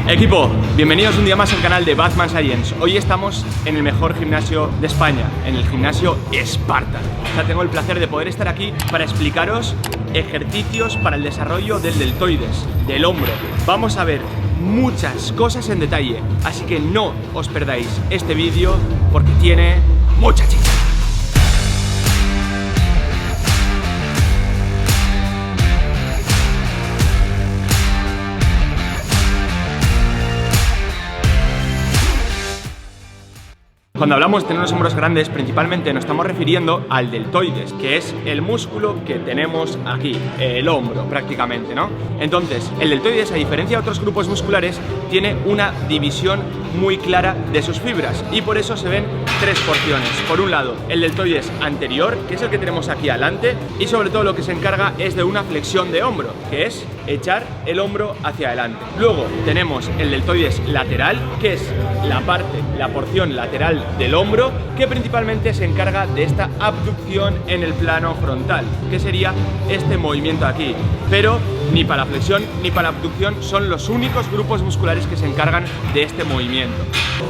Equipo, bienvenidos un día más al canal de Batman Science. Hoy estamos en el mejor gimnasio de España, en el gimnasio Spartan. O sea, tengo el placer de poder estar aquí para explicaros ejercicios para el desarrollo del deltoides, del hombro. Vamos a ver muchas cosas en detalle, así que no os perdáis este vídeo porque tiene mucha chicha. Cuando hablamos de tener los hombros grandes, principalmente nos estamos refiriendo al deltoides, que es el músculo que tenemos aquí, el hombro prácticamente, ¿no? Entonces, el deltoides, a diferencia de otros grupos musculares, tiene una división muy clara de sus fibras y por eso se ven tres porciones. Por un lado, el deltoides anterior, que es el que tenemos aquí adelante, y sobre todo lo que se encarga es de una flexión de hombro, que es echar el hombro hacia adelante. Luego tenemos el deltoides lateral, que es la porción lateral del hombro, que principalmente se encarga de esta abducción en el plano frontal, que sería este movimiento aquí. Pero ni para la flexión ni para la abducción son los únicos grupos musculares que se encargan de este movimiento.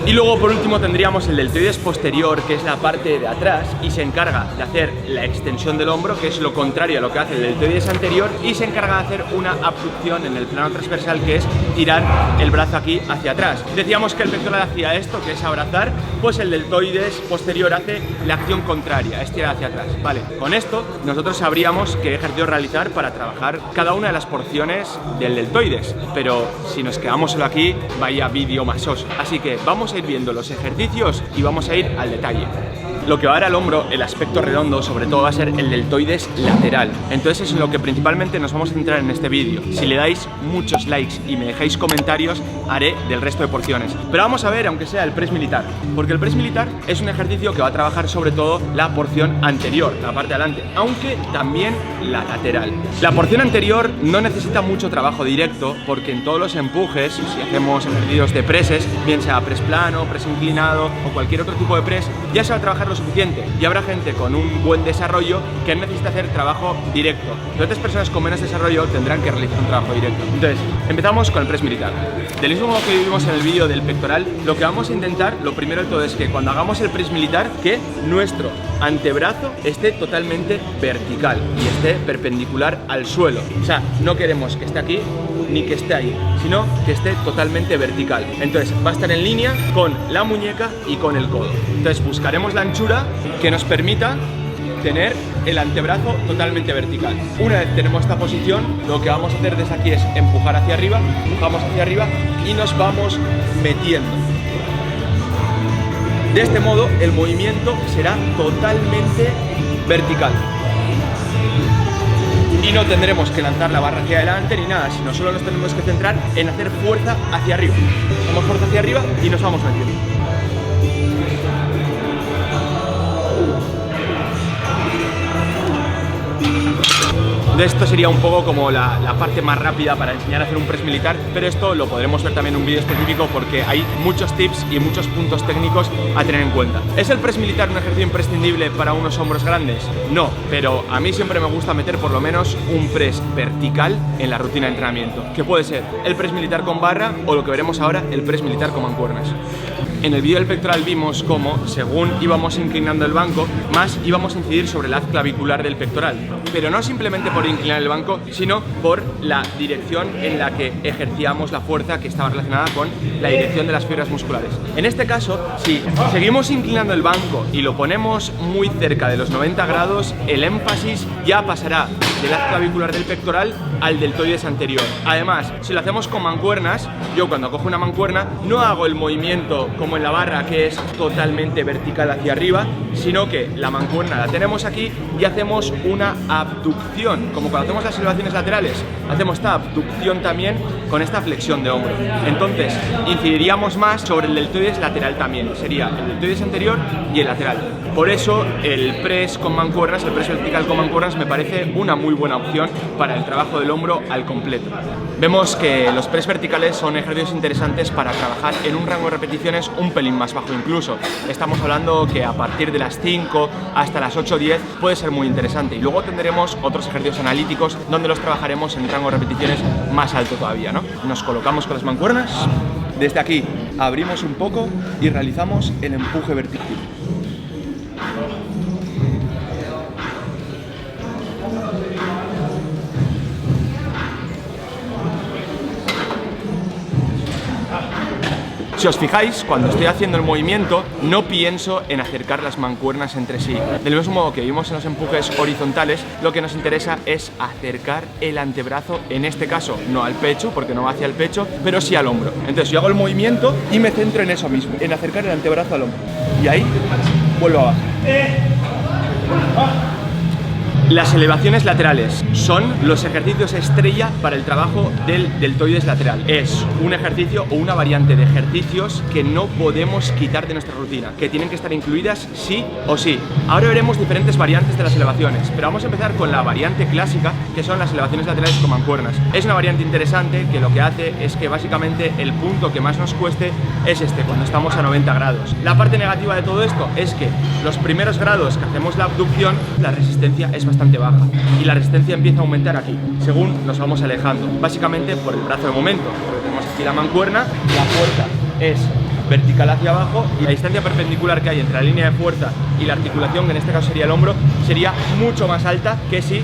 Y luego por último tendríamos el deltoides posterior, que es la parte de atrás y se encarga de hacer la extensión del hombro, que es lo contrario a lo que hace el deltoides anterior, y se encarga de hacer una abducción en el plano transversal, que es tirar el brazo aquí hacia atrás. Decíamos que el pectoral hacía esto, que es abrazar, pues el deltoides posterior hace la acción contraria, es tirar hacia atrás. Vale, con esto nosotros sabríamos qué ejercicio realizar para trabajar cada una de las porciones del deltoides, pero si nos quedamos solo aquí, vaya vídeo masoso. Así que vamos a ir viendo los ejercicios y vamos a ir al detalle. Lo que va a dar al hombro, el aspecto redondo, sobre todo va a ser el deltoides lateral. Entonces es en lo que principalmente nos vamos a centrar en este vídeo. Si le dais muchos likes y me dejáis comentarios, haré del resto de porciones. Pero vamos a ver, aunque sea el press militar, porque el press militar es un ejercicio que va a trabajar sobre todo la porción anterior, la parte de adelante, aunque también la lateral. La porción anterior no necesita mucho trabajo directo, porque en todos los empujes, si hacemos ejercicios de presses, bien sea press plano, press inclinado o cualquier otro tipo de press, ya se va a trabajar lo suficiente, y habrá gente con un buen desarrollo que necesita hacer trabajo directo, y otras personas con menos desarrollo tendrán que realizar un trabajo directo. Entonces, empezamos con el press militar. Del mismo modo que vimos en el vídeo del pectoral, lo que vamos a intentar, lo primero de todo, es que cuando hagamos el press militar, que nuestro antebrazo esté totalmente vertical y esté perpendicular al suelo. O sea, no queremos que esté aquí ni que esté ahí, sino que esté totalmente vertical. Entonces va a estar en línea con la muñeca y con el codo. Entonces buscaremos la anchura que nos permita tener el antebrazo totalmente vertical. Una vez tenemos esta posición, lo que vamos a hacer desde aquí es empujar hacia arriba, empujamos hacia arriba y nos vamos metiendo. De este modo el movimiento será totalmente vertical. Y no tendremos que lanzar la barra hacia adelante ni nada, sino solo nos tenemos que centrar en hacer fuerza hacia arriba. Hacemos fuerza hacia arriba y nos vamos metiendo. Esto sería un poco como la parte más rápida para enseñar a hacer un press militar, pero esto lo podremos ver también en un vídeo específico porque hay muchos tips y muchos puntos técnicos a tener en cuenta. ¿Es el press militar un ejercicio imprescindible para unos hombros grandes? No, pero a mí siempre me gusta meter por lo menos un press vertical en la rutina de entrenamiento, que puede ser el press militar con barra o lo que veremos ahora, el press militar con mancuernas. En el vídeo del pectoral vimos cómo, según íbamos inclinando el banco, más íbamos a incidir sobre el haz clavicular del pectoral, pero no simplemente por inclinar el banco, sino por la dirección en la que ejercíamos la fuerza, que estaba relacionada con la dirección de las fibras musculares. En este caso, si seguimos inclinando el banco y lo ponemos muy cerca de los 90 grados, el énfasis ya pasará del haz clavicular del pectoral al deltoides anterior. Además, si lo hacemos con mancuernas, yo cuando cojo una mancuerna no hago el movimiento como en la barra, que es totalmente vertical hacia arriba, sino que la mancuerna la tenemos aquí y hacemos una abducción, como cuando hacemos las elevaciones laterales, hacemos esta abducción también con esta flexión de hombro. Entonces, incidiríamos más sobre el deltoides lateral también, sería el deltoides anterior y el lateral. Por eso el press con mancuernas, el press vertical con mancuernas me parece una muy muy buena opción para el trabajo del hombro al completo. Vemos que los press verticales son ejercicios interesantes para trabajar en un rango de repeticiones un pelín más bajo incluso. Estamos hablando que a partir de las 5 hasta las 8 o 10 puede ser muy interesante, y luego tendremos otros ejercicios analíticos donde los trabajaremos en rango de repeticiones más alto todavía, ¿no? Nos colocamos con las mancuernas, desde aquí abrimos un poco y realizamos el empuje vertical. Si os fijáis, cuando estoy haciendo el movimiento, no pienso en acercar las mancuernas entre sí. Del mismo modo que vimos en los empujes horizontales, lo que nos interesa es acercar el antebrazo, en este caso no al pecho, porque no va hacia el pecho, pero sí al hombro. Entonces yo hago el movimiento y me centro en eso mismo, en acercar el antebrazo al hombro. Y ahí vuelvo a bajar. Las elevaciones laterales son los ejercicios estrella para el trabajo del deltoides lateral. Es un ejercicio o una variante de ejercicios que no podemos quitar de nuestra rutina, que tienen que estar incluidas sí o sí. Ahora veremos diferentes variantes de las elevaciones, pero vamos a empezar con la variante clásica, que son las elevaciones laterales con mancuernas. Es una variante interesante que lo que hace es que básicamente el punto que más nos cueste es este, cuando estamos a 90 grados. La parte negativa de todo esto es que los primeros grados que hacemos la abducción, la resistencia es bastante baja y la resistencia empieza a aumentar aquí según nos vamos alejando, básicamente por el brazo de momento, porque tenemos aquí la mancuerna, la fuerza es vertical hacia abajo y la distancia perpendicular que hay entre la línea de fuerza y la articulación, que en este caso sería el hombro, sería mucho más alta que si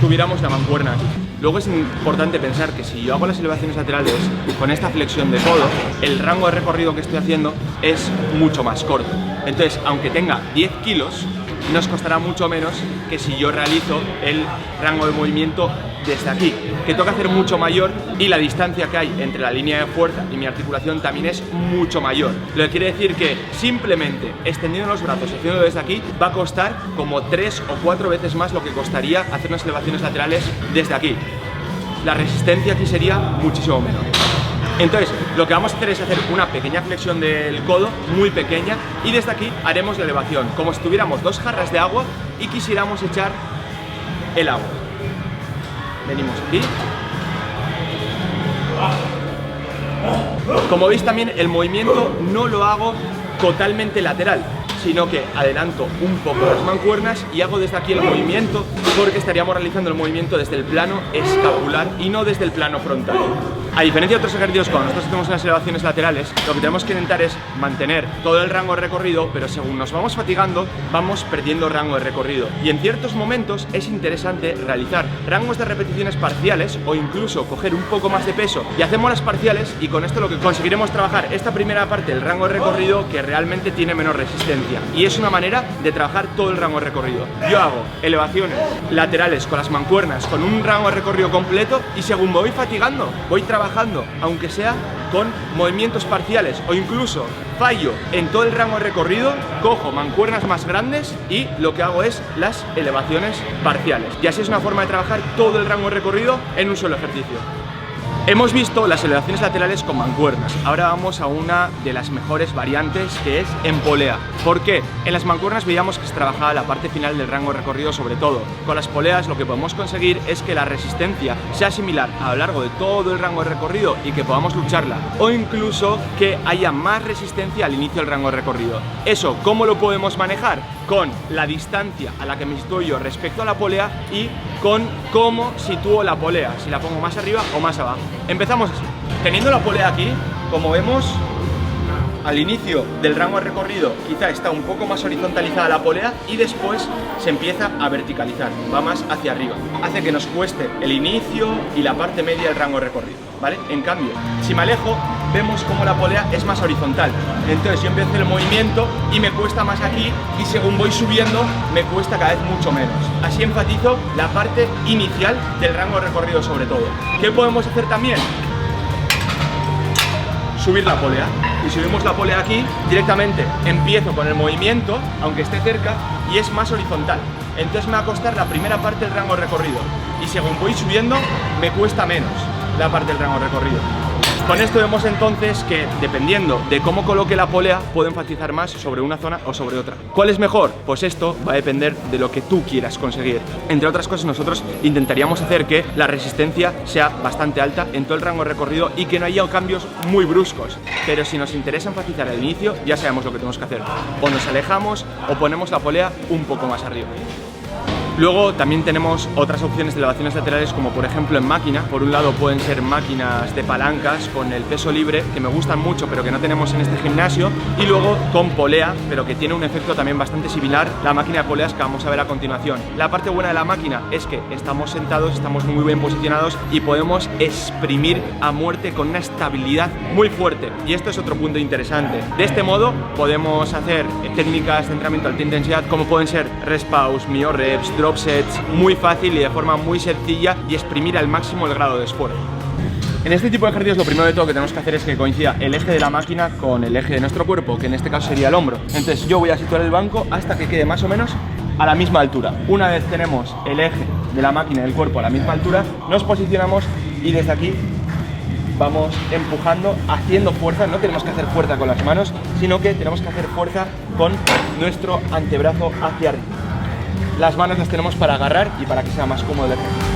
tuviéramos la mancuerna aquí. Luego es importante pensar que si yo hago las elevaciones laterales con esta flexión de codo, el rango de recorrido que estoy haciendo es mucho más corto. Entonces, aunque tenga 10 kilos, nos costará mucho menos que si yo realizo el rango de movimiento desde aquí, que tengo que hacer mucho mayor, y la distancia que hay entre la línea de fuerza y mi articulación también es mucho mayor. Lo que quiere decir que simplemente extendiendo los brazos y haciéndolo desde aquí va a costar como 3 o 4 veces más lo que costaría hacer unas elevaciones laterales desde aquí. La resistencia aquí sería muchísimo menor. Entonces, lo que vamos a hacer es hacer una pequeña flexión del codo, muy pequeña, y desde aquí haremos la elevación, como si tuviéramos 2 jarras de agua y quisiéramos echar el agua. Venimos aquí. Como veis también el movimiento no lo hago totalmente lateral, sino que adelanto un poco las mancuernas y hago desde aquí el movimiento, porque estaríamos realizando el movimiento desde el plano escapular y no desde el plano frontal. A diferencia de otros ejercicios, cuando nosotros hacemos unas elevaciones laterales, lo que tenemos que intentar es mantener todo el rango de recorrido, pero según nos vamos fatigando, vamos perdiendo rango de recorrido. Y en ciertos momentos es interesante realizar rangos de repeticiones parciales o incluso coger un poco más de peso y hacemos las parciales, y con esto lo que conseguiremos trabajar esta primera parte del rango de recorrido que realmente tiene menor resistencia. Y es una manera de trabajar todo el rango de recorrido. Yo hago elevaciones laterales con las mancuernas con un rango de recorrido completo, y según me voy fatigando, voy trabajando, aunque sea con movimientos parciales, o incluso fallo en todo el rango de recorrido, cojo mancuernas más grandes y lo que hago es las elevaciones parciales. Y así es una forma de trabajar todo el rango de recorrido en un solo ejercicio. Hemos visto las elevaciones laterales con mancuernas. Ahora vamos a una de las mejores variantes, que es en polea. ¿Por qué? En las mancuernas veíamos que se trabajaba la parte final del rango de recorrido sobre todo. Con las poleas lo que podemos conseguir es que la resistencia sea similar a lo largo de todo el rango de recorrido y que podamos lucharla, o incluso que haya más resistencia al inicio del rango de recorrido. Eso, ¿cómo lo podemos manejar? Con la distancia a la que me sitúo yo respecto a la polea y con cómo sitúo la polea, si la pongo más arriba o más abajo. Empezamos así. Teniendo la polea aquí, como vemos, al inicio del rango de recorrido quizá está un poco más horizontalizada la polea y después se empieza a verticalizar, va más hacia arriba. Hace que nos cueste el inicio y la parte media del rango de recorrido, ¿vale? En cambio, si me alejo, vemos como la polea es más horizontal. Entonces yo empiezo el movimiento y me cuesta más aquí, y según voy subiendo me cuesta cada vez mucho menos. Así enfatizo la parte inicial del rango de recorrido sobre todo. ¿Qué podemos hacer también? Subir la polea. Y subimos la polea aquí, directamente empiezo con el movimiento, aunque esté cerca, y es más horizontal. Entonces me va a costar la primera parte del rango de recorrido, y según voy subiendo me cuesta menos la parte del rango de recorrido. Con esto vemos entonces que, dependiendo de cómo coloque la polea, puedo enfatizar más sobre una zona o sobre otra. ¿Cuál es mejor? Pues esto va a depender de lo que tú quieras conseguir. Entre otras cosas, nosotros intentaríamos hacer que la resistencia sea bastante alta en todo el rango de recorrido y que no haya cambios muy bruscos. Pero si nos interesa enfatizar al inicio, ya sabemos lo que tenemos que hacer. O nos alejamos o ponemos la polea un poco más arriba. Luego también tenemos otras opciones de elevaciones laterales, como por ejemplo en máquina. Por un lado pueden ser máquinas de palancas con el peso libre, que me gustan mucho pero que no tenemos en este gimnasio. Y luego con polea, pero que tiene un efecto también bastante similar, la máquina de poleas que vamos a ver a continuación. La parte buena de la máquina es que estamos sentados, estamos muy bien posicionados y podemos exprimir a muerte con una estabilidad muy fuerte. Y esto es otro punto interesante. De este modo podemos hacer técnicas de entrenamiento de alta intensidad como pueden ser rest pause, myo reps, drop sets, muy fácil y de forma muy sencilla, y exprimir al máximo el grado de esfuerzo. En este tipo de ejercicios lo primero de todo que tenemos que hacer es que coincida el eje de la máquina con el eje de nuestro cuerpo, que en este caso sería el hombro. Entonces yo voy a situar el banco hasta que quede más o menos a la misma altura. Una vez tenemos el eje de la máquina y el cuerpo a la misma altura, nos posicionamos y desde aquí vamos empujando, haciendo fuerza. No tenemos que hacer fuerza con las manos, sino que tenemos que hacer fuerza con nuestro antebrazo hacia arriba. Las manos las tenemos para agarrar y para que sea más cómodo el ejercicio.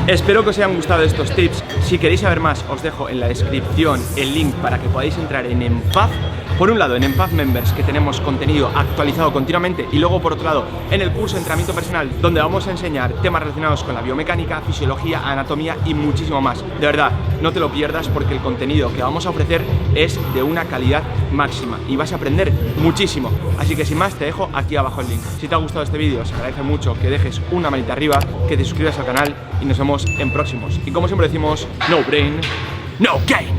Espero que os hayan gustado estos tips. Si queréis saber más, os dejo en la descripción el link para que podáis entrar en ENPAF. Por un lado, en ENPAF Members, que tenemos contenido actualizado continuamente, y luego por otro lado, en el curso de entrenamiento personal, donde vamos a enseñar temas relacionados con la biomecánica, fisiología, anatomía y muchísimo más. De verdad, no te lo pierdas porque el contenido que vamos a ofrecer es de una calidad máxima y vas a aprender muchísimo. Así que sin más, te dejo aquí abajo el link. Si te ha gustado este vídeo, os agradece mucho que dejes una manita arriba, que te suscribas al canal y nos vemos en próximos. Y como siempre decimos, no brain, no gain.